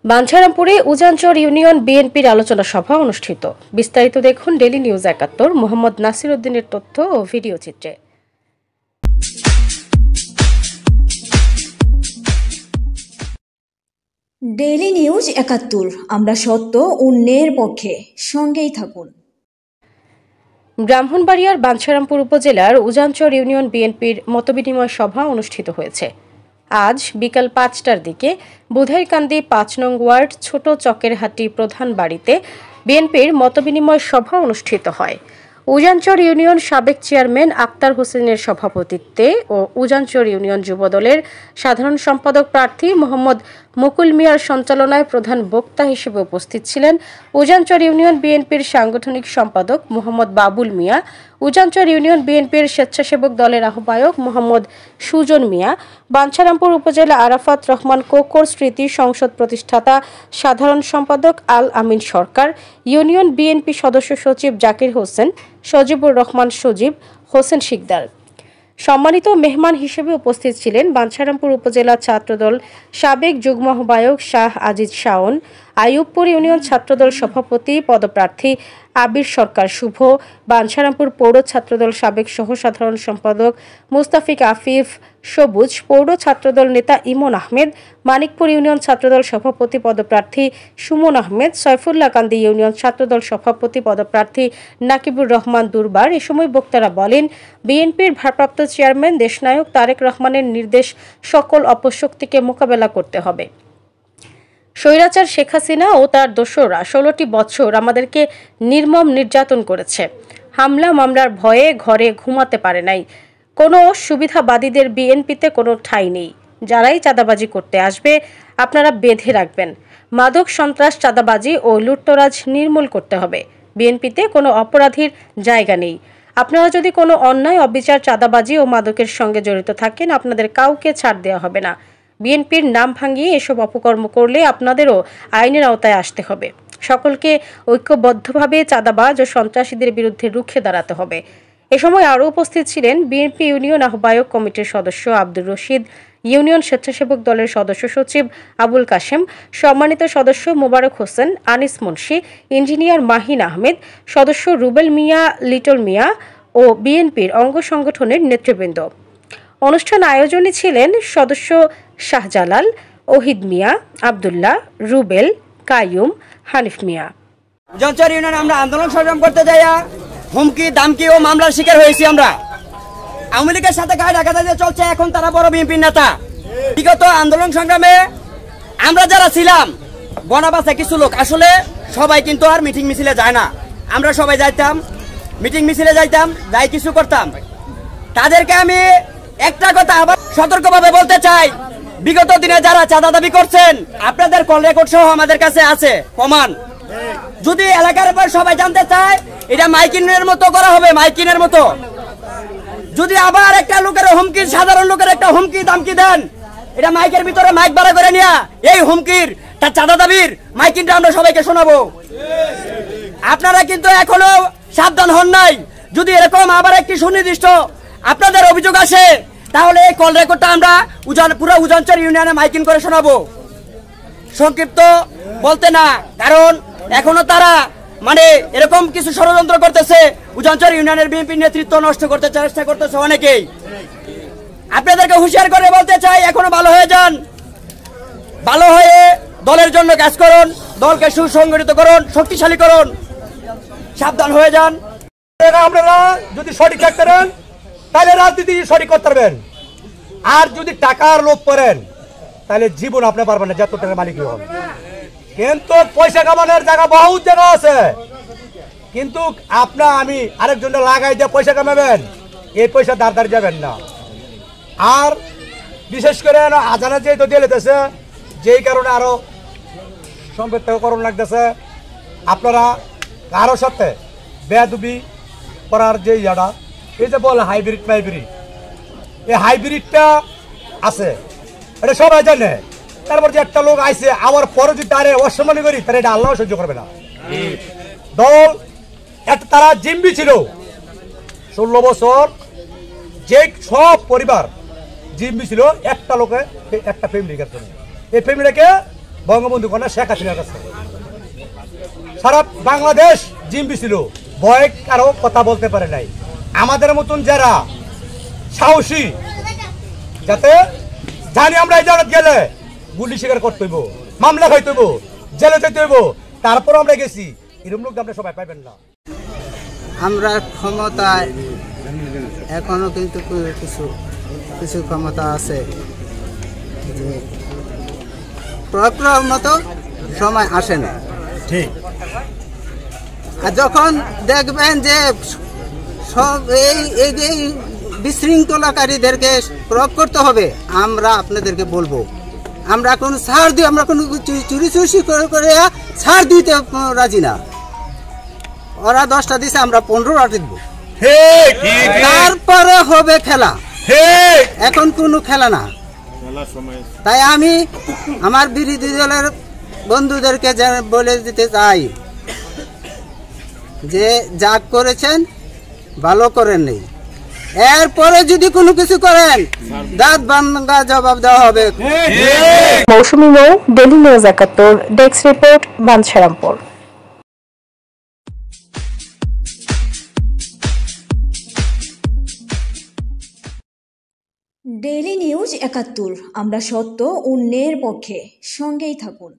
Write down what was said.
বাঞ্ছারামপুরে Ujanchar union বিএনপির আলোচনা সভা অনুষ্ঠিত। বিস্তারিত দেখুন ডেইলি নিউজ ৭১ মোহাম্মদ নাসির উদ্দিনের তথ্য ও ভিডিও চিত্রে। ডেইলি নিউজ ৭১, আমরা সত্য অন্যের পক্ষে, সঙ্গেই থাকুন। ব্রাহ্মণবাড়িয়ার বাঞ্ছারামপুর উপজেলার উজানচর ইউনিয়ন বিএনপির মতবিনিময় সভা অনুষ্ঠিত হয়েছে। আজ বিকাল ৫টার দিকে বুধাইকান্দি ৫ নং ওয়ার্ড ছোট চকেরহাটি প্রধান বাড়িতে বিএনপির মতবিনিময় সভা অনুষ্ঠিত হয়। উজানচর ইউনিয়ন সাবেক চেয়ারম্যান আক্তার হোসেনের সভাপতিত্বে ও উজানচর ইউনিয়ন যুবদলের সাধারণ সম্পাদক প্রার্থী মোহাম্মদ মুকুল মিয়ার সঞ্চালনায় প্রধান বক্তা হিসেবে উপস্থিত ছিলেন উজানচর ইউনিয়ন বিএনপির সাংগঠনিক সম্পাদক মোহাম্মদ বাবুল মিয়া, উজানচর ইউনিয়ন বিএনপির স্বেচ্ছাসেবক দলের আহ্বায়ক মোহাম্মদ সুজন মিয়া, বাঞ্ছারামপুর উপজেলা আরাফাত রহমান কোকর স্মৃতি সংসদ প্রতিষ্ঠাতা সাধারণ সম্পাদক আল আমিন সরকার, ইউনিয়ন বিএনপি সদস্য সচিব জাকির হোসেন, সজিবুর রহমান সজীব, হোসেন শিকদার। সম্মানিত মেহমান হিসেবে উপস্থিত ছিলেন বাঞ্ছারামপুর উপজেলা ছাত্রদল সাবেক যুগ্ম আহ্বায়ক শাহ আজিজ শাওন, আইয়ুবপুর ইউনিয়ন ছাত্রদল সভাপতি পদপ্রার্থী আবির সরকার শুভ, বাঞ্ছারামপুর পৌর ছাত্রদল সাবেক সহ সাধারণ সম্পাদক মুস্তাফিক আফিফ সবুজ, পৌর ছাত্রদল নেতা ইমন আহমেদ, মানিকপুর ইউনিয়ন ছাত্রদল সভাপতি পদপ্রার্থী সুমন আহমেদ, সৈফুল্লাহ কান্দি ইউনিয়ন ছাত্রদল সভাপতি পদপ্রার্থী নাকিবুর রহমান দুরবার। এ সময় বক্তারা বলেন, বিএনপির ভারপ্রাপ্ত চেয়ারম্যান দেশনায়ক তারেক রহমানের নির্দেশ সকল অপশক্তিকে মোকাবেলা করতে হবে। স্বৈরাচার শেখ হাসিনা ও তার দোসররা ১৬টি বছর আমাদেরকে নির্মম নির্যাতন করেছে। হামলা মামলার ভয়ে ঘরে ঘুমাতে পারে নাই। কোনো সুবিধাবাদীদের বিএনপিতে কোনো ঠাঁই নেই। যারাই চাঁদাবাজি করতে আসবে আপনারা বেঁধে রাখবেন। মাদক সন্ত্রাস, চাঁদাবাজি ও লুটতরাজ নির্মূল করতে হবে। বিএনপিতে কোনো অপরাধীর জায়গা নেই। আপনারা যদি কোনো অন্যায়, অবিচার, চাঁদাবাজি ও মাদকের সঙ্গে জড়িত থাকেন আপনাদের কাউকে ছাড় দেওয়া হবে না। বিএনপির নাম ভাঙিয়ে এসব অপকর্ম করলে আপনাদেরও আইনের আওতায় আসতে হবে। সকলকে ঐক্যবদ্ধভাবে চাঁদাবাজ ও সন্ত্রাসীদের বিরুদ্ধে রুখে দাঁড়াতে হবে। এ সময় আরও উপস্থিত ছিলেন বিএনপি ইউনিয়ন আহ্বায়ক কমিটির সদস্য আব্দুর রশিদ, ইউনিয়ন স্বেচ্ছাসেবক দলের সদস্য সচিব আবুল কাশেম, সম্মানিত সদস্য মোবারক হোসেন, আনিস মুন্সি, ইঞ্জিনিয়ার মাহিন আহমেদ, সদস্য রুবেল মিয়া, লিটল মিয়া ও বিএনপির অঙ্গ সংগঠনের নেতৃবৃন্দ। অনুষ্ঠান আয়োজনে ছিলেন সদস্য শাহজালাল, ওহিদ মিয়া, আবদুল্লাহ, রুবেল, কাইয়ুম, হানিফ মিয়া। উজানচর ইউনিয়ন আমরা আন্দোলন সংগ্রাম করতে যাইয়া হুমকি, দামকি ও মামলার শিকার হয়েছি। আমরা আওয়ামী লীগের সাথে গায়ে ডাকাতি চলছে, এখন তারা বড় বিএনপির নেতা। বিগত আন্দোলন সংগ্রামে আমরা যারা ছিলাম বনাবাসে কিছু লোক, আসলে সবাই কিন্তু আর মিটিং মিছিলে যায় না। আমরা সবাই যাইতাম, মিটিং মিছিলে যাইতাম, যাই কিছু করতাম। তাদেরকে আমি একটা কথা আবার সতর্কভাবে বলতে চাই, বিগত দিনে যারা চাঁদা দাবি করছেন আপনাদের কল রেকর্ড সহ আমাদের কাছে আছে প্রমাণ। যদি এলাকার উপর সবাই জানতে চায় এটা মাইকিনের মতো করা হবে, মাইকিনের মতো। যদি আবার একটা লোকের হুমকি, সাধারণ লোকের একটা হুমকি দামকি দেন, এটা মাইকের ভিতরে মাইক ভাড়া করে নিয়ে এই হুমকির, তার চাঁদা দাবির মাইকিনটা আমরা সবাইকে শোনাবো। আপনারা কিন্তু এখনো সাবধান হন নাই। যদি এরকম আবার একটি সুনির্দিষ্ট আপনাদের অভিযোগ আসে তাহলে এই কল রেকর্ডটা আমরা পুরো উজানচর ইউনিয়নে মাইকিং করে শোনাবো। সংক্ষিপ্ত বলতে না, কারণ এখনো তারা এরকম কিছু ষড়যন্ত্র করতেছে, উজানচর ইউনিয়নের বিএনপি নেতৃত্ব নষ্ট করতে চেষ্টা করতেছে অনেকেই। আপনাদেরকে হুঁশিয়ার করে বলতে চাই, এখনো ভালো হয়ে যান, ভালো হয়ে দলের জন্য কাজ করুন, দলকে সুসংগঠিত করুন, শক্তিশালী করুন, সাবধান হয়ে যান। আপনারা যদি সঠিক থাকতে পারেন তাহলে রাজনীতি সঠিক করতে পারবেন, আর যদি টাকার লোভ করেন তাহলে জীবন আপনি পারবেন না, যত টাকার মালিক হন। কিন্তু পয়সা কামানোর জায়গা বহুত জায়গা আছে, কিন্তু আমি আরেকজনটা লাগাই দিয়ে পয়সা কামাবেন, এই পয়সা দাঁড় যাবেন না। আর বিশেষ করে আজানা যেহেতু দিয়ে লেতেছে, যেই কারণে আরো সম্পৃক্তকরণ লাগতেছে। আপনারা কারোর সাথে বেয়াদবি করার যে ইয়াটা, এই যে বলে হাইব্রিড মাইব্রিড, এই হাইব্রিডটা আছে, এটা সবাই জানে। তারপর যে একটা লোক আইছে আমার পরে যদি তারে অসম্মানী করি, তারা এটা আল্লাহ সহ্য করবে না। দল একটা তারা জিম্বি ছিল 16 বছর, যে সব পরিবার জিম্বি ছিল একটা লোকে, একটা ফ্যামিলির জন্য। এই ফ্যামিলিকে বঙ্গবন্ধু কন্যা শেখ হাসিনার কাছে। সারা বাংলাদেশ জিম্বি ছিল, ভয়ে কারো কথা বলতে পারে নাই। আমাদের মতন যারা সাহসী, যাতে জানি আমরা এই জায়গা গেলে গুলি শিকার করতে হইব, মামলা খাইতে হইব, জেলে যেতে হইব, তারপর আমরা গেছি, এরকম লোক আমরা সবাই পাইবেন না। আমরা ক্ষমতায় এখনো কিন্তু কিছু কিছু ক্ষমতা আছে, যে প্রয়োগ করার মতো সময় আসে না। ঠিক। আর যখন দেখবেন যে সব এই যে বিশৃঙ্খলাকারীদেরকে প্রয়োগ করতে হবে, আমরা আপনাদেরকে বলবো, আমরা কোনো ছাড় দিই, আমরা কোনো চুরি করে ছাড় দিতে রাজি না। ওরা 10টা দিছে, আমরা 15টা দিব, তারপরে হবে খেলা। এখন কোনো খেলা না। তাই আমি আমার বিরোধী দলের বন্ধুদেরকে বলে দিতে চাই যে যা করেছেন ভালো করেন নেই, এরপরে যদি কোনো কিছু করেন দাঁত ভাঙা জবাব দেওয়া হবে। Mousumi Mou, daily news 71, desk report, Bancharampur. Daily news 71, আমরা সত্য অন্যের পক্ষে, সঙ্গেই থাকুন।